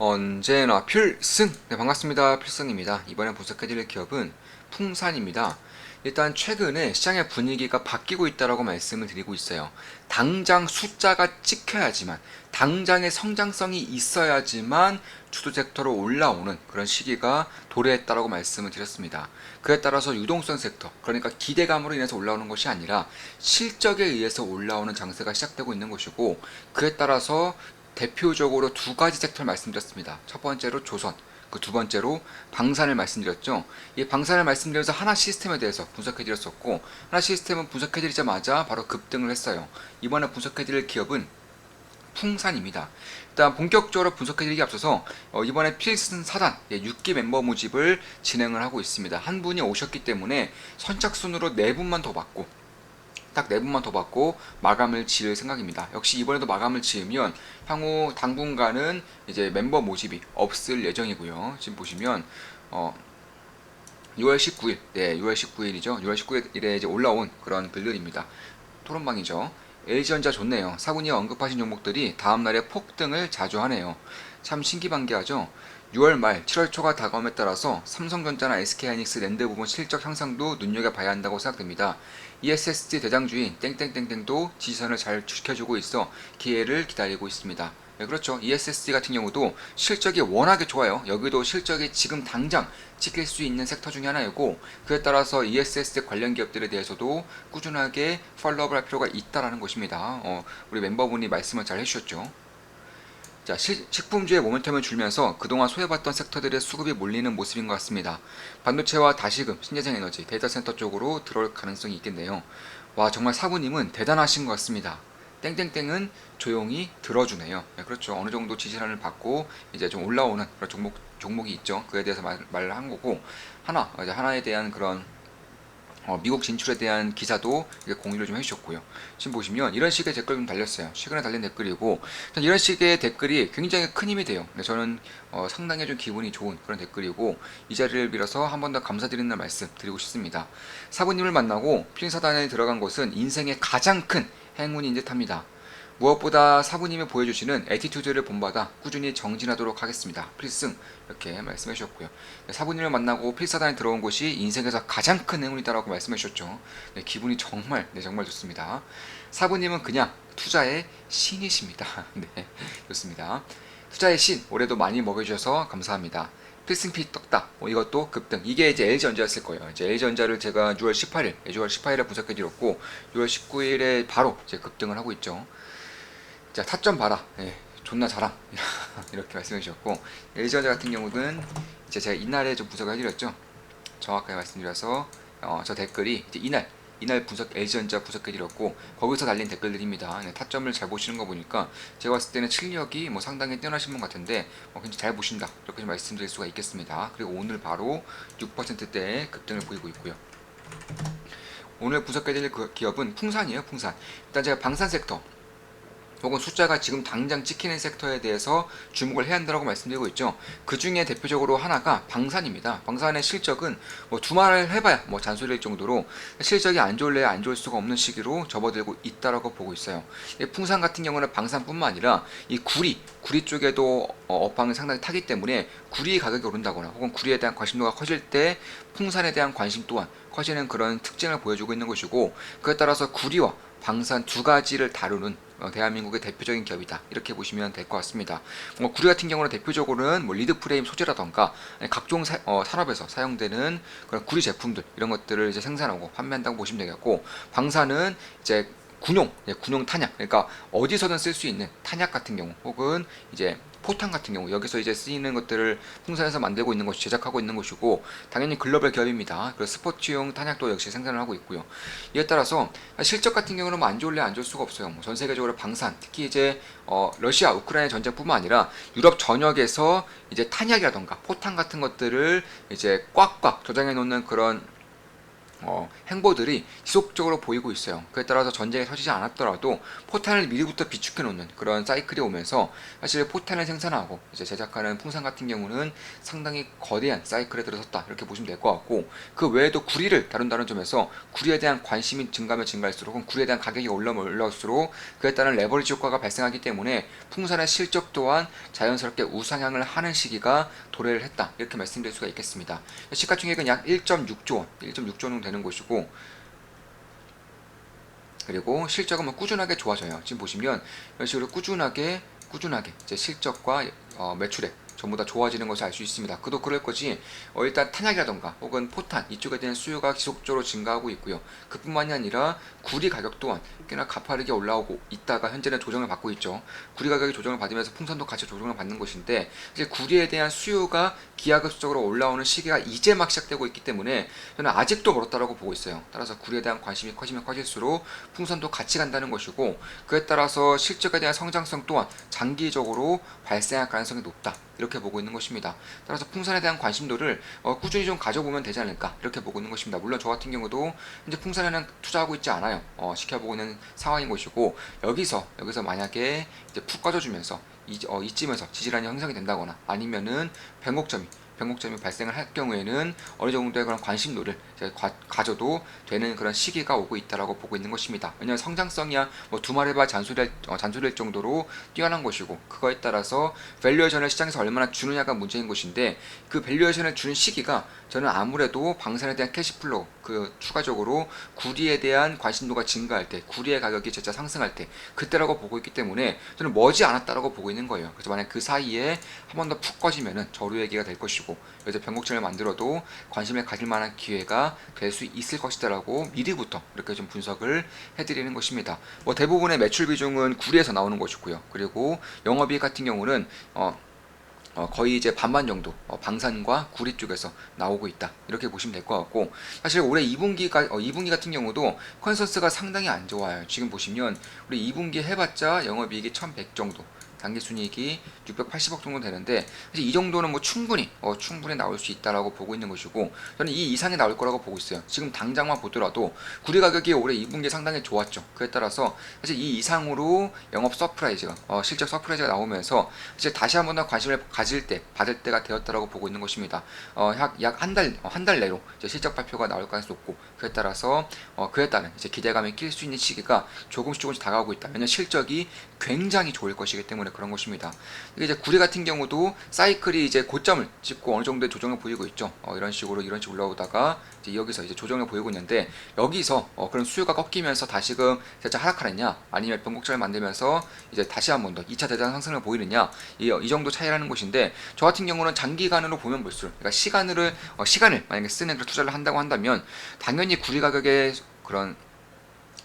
언제나 필승! 네, 반갑습니다. 필승입니다. 이번에 분석해드릴 기업은 풍산입니다. 일단 최근에 시장의 분위기가 바뀌고 있다고 말씀을 드리고 있어요. 당장 숫자가 찍혀야지만, 당장의 성장성이 있어야지만 주도 섹터로 올라오는 그런 시기가 도래했다고 말씀을 드렸습니다. 그에 따라서 유동성 섹터, 그러니까 기대감으로 인해서 올라오는 것이 아니라 실적에 의해서 올라오는 장세가 시작되고 있는 것이고, 그에 따라서 대표적으로 두 가지 섹터를 말씀드렸습니다. 첫 번째로 조선, 그 두 번째로 방산을 말씀드렸죠. 이 방산을 말씀드려서 하나 시스템에 대해서 분석해드렸었고, 하나 시스템은 분석해드리자마자 바로 급등을 했어요. 이번에 분석해드릴 기업은 풍산입니다. 일단 본격적으로 분석해드리기 앞서서 이번에 필승 4단 6기 멤버 모집을 진행을 하고 있습니다. 한 분이 오셨기 때문에 선착순으로 4분만 더 받고 딱 4분만 더 받고 마감을 지을 생각입니다. 역시 이번에도 마감을 지으면 향후 당분간은 이제 멤버 모집이 없을 예정이고요. 지금 보시면 6월 19일, 네, 6월 19일이죠. 6월 19일에 이제 올라온 그런 글들입니다. 토론방이죠. LG전자 좋네요. 사군이 언급하신 종목들이 다음날에 폭등을 자주 하네요. 참 신기반기하죠. 6월 말 7월 초가 다가옴에 따라서 삼성전자나 SK하이닉스 랜드 부분 실적 향상도 눈여겨봐야 한다고 생각됩니다. ESSD 대장주인 땡땡땡땡도 지지선을 잘 지켜주고 있어 기회를 기다리고 있습니다. 네, 그렇죠. ESSD 같은 경우도 실적이 워낙에 좋아요. 여기도 실적이 지금 당장 찍힐 수 있는 섹터 중에 하나이고, 그에 따라서 ESSD 관련 기업들에 대해서도 꾸준하게 팔로우업을 할 필요가 있다라는 것입니다. 우리 멤버분이 말씀을 잘 해주셨죠. 자, 식품주의 모멘텀을 줄면서 그동안 소외받던 섹터들의 수급이 몰리는 모습인 것 같습니다. 반도체와 다시금, 신재생 에너지, 데이터 센터 쪽으로 들어올 가능성이 있겠네요. 와, 정말 사부님은 대단하신 것 같습니다. 땡땡땡은 조용히 들어주네요. 네, 그렇죠. 어느 정도 지지선을 받고 이제 좀 올라오는 그런 종목이 있죠. 그에 대해서 말을 한 거고, 이제 하나에 대한 그런 미국 진출에 대한 기사도 공유를 좀 해주셨고요. 지금 보시면 이런 식의 댓글 좀 달렸어요. 최근에 달린 댓글이고, 이런 식의 댓글이 굉장히 큰 힘이 돼요. 저는 상당히 좀 기분이 좋은 그런 댓글이고, 이 자리를 빌어서 한 번 더 감사드리는 말씀 드리고 싶습니다. 사부님을 만나고 필사단에 들어간 것은 인생의 가장 큰 행운인 듯 합니다. 무엇보다 사부님이 보여주시는 애티튜드를 본받아 꾸준히 정진하도록 하겠습니다. 필승, 이렇게 말씀해 주셨고요. 사부님을 만나고 필사단에 들어온 것이 인생에서 가장 큰 행운이다라고 말씀해 주셨죠. 네, 기분이 정말 좋습니다. 사부님은 그냥 투자의 신이십니다. 네, 좋습니다. 투자의 신, 올해도 많이 먹여주셔서 감사합니다. 필승피 떡다, 이것도 급등. 이게 이제 LG전자였을 거예요. 이제 LG전자를 제가 6월 18일에 분석해드렸고, 6월 19일에 바로 이제 급등을 하고 있죠. 자, 타점 봐라. 예, 존나 잘함. 이렇게 말씀해 주셨고, LG전자 같은 경우는 이제 제가 이날에 좀 분석을 해드렸죠. 정확하게 말씀드려서 저 댓글이 이제 이날 LG전자 분석해드렸고, 거기서 달린 댓글들입니다. 네, 타점을 잘 보시는 거 보니까 제가 봤을 때는 실력이 상당히 뛰어나신 분 같은데 굉장히 잘 보신다, 이렇게 좀 말씀드릴 수가 있겠습니다. 그리고 오늘 바로 6%대의 급등을 보이고 있고요. 오늘 분석해드릴 기업은 풍산이에요. 풍산. 일단 제가 방산 섹터 혹은 숫자가 지금 당장 찍히는 섹터에 대해서 주목을 해야 한다고 말씀드리고 있죠. 그 중에 대표적으로 하나가 방산입니다. 방산의 실적은 두말을 해봐야 잔소리일 정도로 실적이 안 좋을래야 안 좋을 수가 없는 시기로 접어들고 있다라고 보고 있어요. 풍산 같은 경우는 방산뿐만 아니라 이 구리 쪽에도 업황이 상당히 타기 때문에 구리 가격이 오른다거나 혹은 구리에 대한 관심도가 커질 때 풍산에 대한 관심 또한 커지는 그런 특징을 보여주고 있는 것이고, 그에 따라서 구리와 방산 두 가지를 다루는 대한민국의 대표적인 기업이다, 이렇게 보시면 될 것 같습니다. 구리 같은 경우는 대표적으로는 리드 프레임 소재라던가 각종 산업에서 사용되는 그런 구리 제품들, 이런 것들을 이제 생산하고 판매한다고 보시면 되겠고, 방산은 이제 군용 탄약, 그러니까 어디서든 쓸 수 있는 탄약 같은 경우, 혹은 이제 포탄 같은 경우, 여기서 이제 쓰이는 것들을 풍산에서 만들고 있는 것이, 제작하고 있는 것이고, 당연히 글로벌 기업입니다. 그래서 스포츠용 탄약도 역시 생산을 하고 있고요. 이에 따라서 실적 같은 경우는 안 좋을래 안 좋을 수가 없어요. 전 세계적으로 방산, 특히 이제 러시아 우크라이나 전쟁뿐만 아니라 유럽 전역에서 이제 탄약이라던가 포탄 같은 것들을 이제 꽉꽉 저장해 놓는 그런 행보들이 지속적으로 보이고 있어요. 그에 따라서 전쟁이 터지지 않았더라도 포탄을 미리부터 비축해 놓는 그런 사이클이 오면서 사실 포탄을 생산하고 이제 제작하는 풍산 같은 경우는 상당히 거대한 사이클에 들어섰다 이렇게 보시면 될 것 같고, 그 외에도 구리를 다룬다는 점에서 구리에 대한 관심이 증가하면 증가할수록, 혹은 구리에 대한 가격이 올라오면 올라올수록 그에 따른 레버리지 효과가 발생하기 때문에 풍산의 실적 또한 자연스럽게 우상향을 하는 시기가 도래를 했다 이렇게 말씀드릴 수가 있겠습니다. 시가총액은 약 1.6조 원, 1.6조 원 되는 것이고, 그리고 실적은 뭐 꾸준하게 좋아져요. 지금 보시면 이런 식으로 꾸준하게 이제 실적과 매출액 전부 다 좋아지는 것을 알 수 있습니다. 그도 그럴 거지, 일단 탄약이라던가 혹은 포탄 이쪽에 대한 수요가 지속적으로 증가하고 있고요. 그뿐만이 아니라 구리 가격 또한 꽤나 가파르게 올라오고 있다가 현재는 조정을 받고 있죠. 구리 가격이 조정을 받으면서 풍선도 같이 조정을 받는 것인데, 이제 구리에 대한 수요가 기하급수적으로 올라오는 시기가 이제 막 시작되고 있기 때문에 저는 아직도 멀었다라고 보고 있어요. 따라서 구리에 대한 관심이 커지면 커질수록 풍선도 같이 간다는 것이고, 그에 따라서 실적에 대한 성장성 또한 장기적으로 발생할 가능성이 높다 이렇게 보고 있는 것입니다. 따라서 풍산에 대한 관심도를 꾸준히 좀 가져보면 되지 않을까 이렇게 보고 있는 것입니다. 물론 저 같은 경우도 현재 풍산에는 투자하고 있지 않아요. 지켜보고 있는 상황인 것이고, 여기서 만약에 이제 푹 꺼져주면서 이쯤에서 지지란이 형성이 된다거나 아니면은 변곡점이 발생을 할 경우에는 어느 정도의 그런 관심도를 가져도 되는 그런 시기가 오고 있다라고 보고 있는 것입니다. 왜냐하면 성장성이야 뭐 두말해봐 잔소리일 정도로 뛰어난 것이고, 그거에 따라서 밸류에이션을 시장에서 얼마나 주느냐가 문제인 것인데, 그 밸류에이션을 주는 시기가 저는 아무래도 방산에 대한 캐시플로우, 그 추가적으로 구리에 대한 관심도가 증가할 때, 구리의 가격이 진짜 상승할 때, 그때라고 보고 있기 때문에 저는 머지 않았다라고 보고 있는 거예요. 그래서 만약 그 사이에 한 번 더 푹 꺼지면은 저로 얘기가 될 것이고, 그래서 변곡점을 만들어도 관심을 가질 만한 기회가 될 수 있을 것이다라고 미리부터 이렇게 좀 분석을 해드리는 것입니다. 뭐 대부분의 매출 비중은 구리에서 나오는 것이고요. 그리고 영업이익 같은 경우는 거의 이제 반반 정도 방산과 구리 쪽에서 나오고 있다 이렇게 보시면 될 것 같고, 사실 올해 2분기 같은 경우도 컨센서스가 상당히 안 좋아요. 지금 보시면 우리 2분기 해봤자 영업이익이 1100 정도, 당기순이익이 680억 정도 되는데, 사실 이 정도는 뭐 충분히 나올 수 있다라고 보고 있는 것이고, 저는 이 이상이 나올 거라고 보고 있어요. 지금 당장만 보더라도 구리 가격이 올해 2분기 상당히 좋았죠. 그에 따라서 사실 이 이상으로 영업 서프라이즈가 실적 서프라이즈가 나오면서 이제 다시 한번 더 관심을 받을 때가 되었다라고 보고 있는 것입니다. 약 한 달 내로 이제 실적 발표가 나올 가능성이 높고, 그에 따라서 그에 따른 이제 기대감이 낄 수 있는 시기가 조금씩 다가오고 있다. 왜냐하면 실적이 굉장히 좋을 것이기 때문에 그런 것입니다. 이제 구리 같은 경우도 사이클이 이제 고점을 찍고 어느 정도의 조정을 보이고 있죠. 이런 식으로 올라오다가 이제 여기서 이제 조정을 보이고 있는데, 여기서 그런 수요가 꺾이면서 다시금 살짝 하락하느냐, 아니면 변곡점을 만들면서 이제 다시 한 번 더 2차 대단 상승을 보이느냐, 이 정도 차이라는 것인데, 저 같은 경우는 장기간으로 보면 볼수록, 그러니까 시간을 만약에 쓰는 그런 투자를 한다고 한다면 당연히 구리 가격의 그런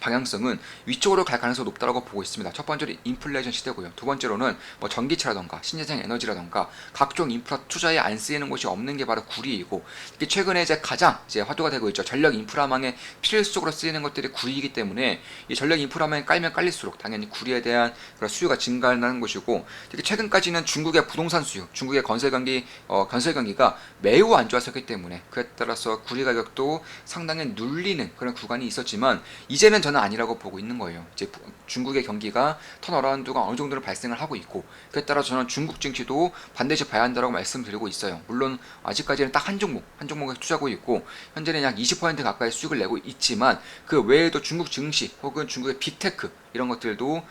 방향성은 위쪽으로 갈 가능성이 높다고 보고 있습니다. 첫 번째로 인플레이션 시대고요. 두 번째로는 뭐 전기차라던가 신재생 에너지라던가 각종 인프라 투자에 안 쓰이는 곳이 없는 게 바로 구리이고, 이게 최근에 이제 가장 화두가 되고 있죠. 전력 인프라망에 필수적으로 쓰이는 것들이 구리이기 때문에, 이 전력 인프라망에 깔면 깔릴수록 당연히 구리에 대한 그런 수요가 증가하는 것이고, 특히 최근까지는 중국의 부동산 수요, 중국의 건설 경기가 매우 안 좋았었기 때문에 그에 따라서 구리 가격도 상당히 눌리는 그런 구간이 있었지만, 이제는 저는 아니라고 보고 있는 거예요. 이제 중국의 경기가 턴어라운드가 어느 정도로 발생을 하고 있고, 그에 따라 저는 중국 증시도 반드시 봐야 한다고 말씀드리고 있어요. 물론 아직까지는 딱 한 종목에 투자하고 있고, 현재는 약 20% 가까이 수익을 내고 있지만, 그 외에도 중국 증시 혹은 중국의 빅테크 이런 것들도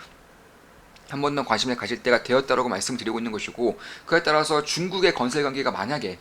한 번 더 관심을 가질 때가 되었다고 말씀드리고 있는 것이고, 그에 따라서 중국의 건설 경기가 만약에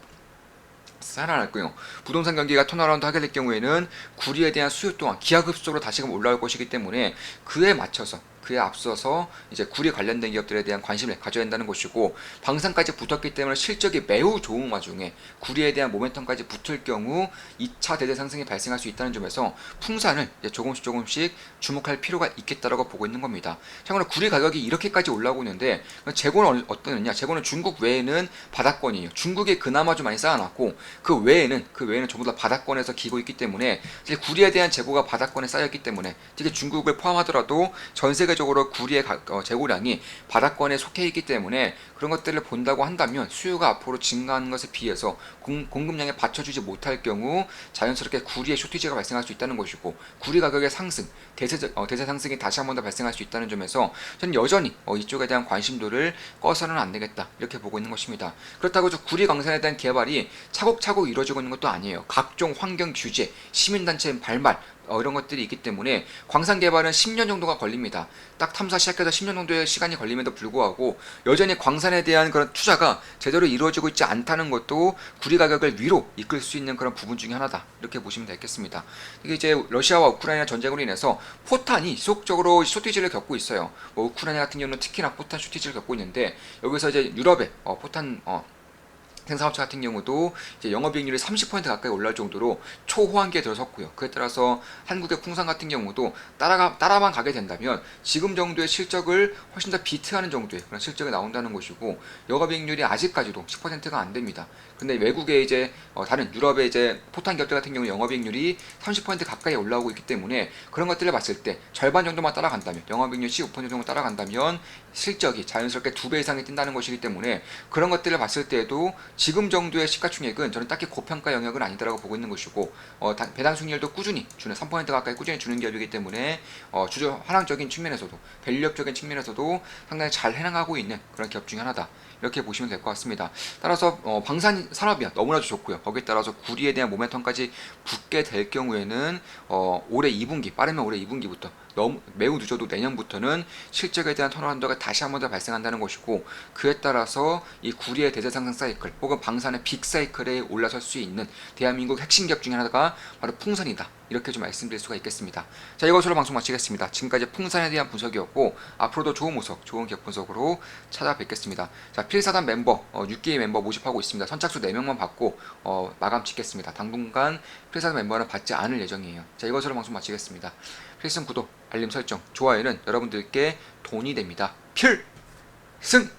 살아났고요, 부동산 경기가 턴어라운드 하게 될 경우에는 구리에 대한 수요 또한 기하급수적으로 다시금 올라올 것이기 때문에, 그에 앞서서 이제 구리 관련된 기업들에 대한 관심을 가져야 한다는 것이고, 방산까지 붙었기 때문에 실적이 매우 좋은 와중에 구리에 대한 모멘텀까지 붙을 경우 2차 대대 상승이 발생할 수 있다는 점에서 풍산을 이제 조금씩 주목할 필요가 있겠다라고 보고 있는 겁니다. 참고로 구리 가격이 이렇게까지 올라오고 있는데, 재고는 어떠느냐? 재고는 중국 외에는 바닥권이에요. 중국에 그나마 좀 많이 쌓아놨고, 그 외에는 전부 다 바닥권에서 기고 있기 때문에, 구리에 대한 재고가 바닥권에 쌓였기 때문에, 특히 중국을 포함하더라도 전 세계 전체적으로 구리의 재고량이 바닥권에 속해 있기 때문에 그런 것들을 본다고 한다면 수요가 앞으로 증가하는 것에 비해서 공급량에 받쳐주지 못할 경우 자연스럽게 구리의 쇼티지가 발생할 수 있다는 것이고, 구리 가격의 상승, 대세 상승이 다시 한 번 더 발생할 수 있다는 점에서 저는 여전히 이쪽에 대한 관심도를 꺼서는 안 되겠다, 이렇게 보고 있는 것입니다. 그렇다고 구리 광산에 대한 개발이 차곡차곡 이루어지고 있는 것도 아니에요. 각종 환경 규제, 시민단체 발말, 이런 것들이 있기 때문에 광산 개발은 10년 정도가 걸립니다. 딱 탐사 시작해서 10년 정도의 시간이 걸림에도 불구하고 여전히 광산에 대한 그런 투자가 제대로 이루어지고 있지 않다는 것도 구리 가격을 위로 이끌 수 있는 그런 부분 중에 하나다, 이렇게 보시면 되겠습니다. 이게 이제 러시아와 우크라이나 전쟁으로 인해서 포탄이 지속적으로 쇼티지를 겪고 있어요. 우크라이나 같은 경우는 특히나 포탄 쇼티지를 겪고 있는데, 여기서 이제 유럽의 포탄 생산업체 같은 경우도 이제 영업이익률이 30% 가까이 올라올 정도로 초호황기에 들어섰고요. 그에 따라서 한국의 풍산 같은 경우도 따라만 가게 된다면 지금 정도의 실적을 훨씬 더 비트하는 정도의 그런 실적이 나온다는 것이고, 영업이익률이 아직까지도 10%가 안 됩니다. 근데 외국의 이제 다른 유럽의 이제 포탄 기업들 같은 경우 영업이익률이 30% 가까이 올라오고 있기 때문에, 그런 것들을 봤을 때 절반 정도만 따라간다면, 영업이익률 15% 정도 따라간다면 실적이 자연스럽게 2배 이상이 뛴다는 것이기 때문에, 그런 것들을 봤을 때에도 지금 정도의 시가총액은 저는 딱히 고평가 영역은 아니다라고 보고 있는 것이고, 배당 수익률도 꾸준히 주는 3% 가까이 꾸준히 주는 기업이기 때문에 주주 환원적인 측면에서도 밸류업적인 측면에서도 상당히 잘 해나가고 있는 그런 기업 중에 하나다, 이렇게 보시면 될 것 같습니다. 따라서 방산 산업이 너무나도 좋고요. 거기에 따라서 구리에 대한 모멘텀까지 붙게 될 경우에는 올해 2분기, 빠르면 올해 2분기부터 매우 늦어도 내년부터는 실적에 대한 턴어라운드가 다시 한 번 더 발생한다는 것이고, 그에 따라서 이 구리의 대세 상승 사이클 혹은 방산의 빅 사이클에 올라설 수 있는 대한민국 핵심 기업 중에 하나가 바로 풍산이다, 이렇게 좀 말씀드릴 수가 있겠습니다. 자, 이것으로 방송 마치겠습니다. 지금까지 풍산에 대한 분석이었고, 앞으로도 좋은 모습, 좋은 기업 분석으로 찾아뵙겠습니다. 자, 필사단 멤버 6개의 멤버 모집하고 있습니다. 선착수 4명만 받고 마감 짓겠습니다. 당분간 필사단 멤버는 받지 않을 예정이에요. 자, 이것으로 방송 마치겠습니다. 필승 구독, 알림 설정, 좋아요는 여러분들께 돈이 됩니다. 필승!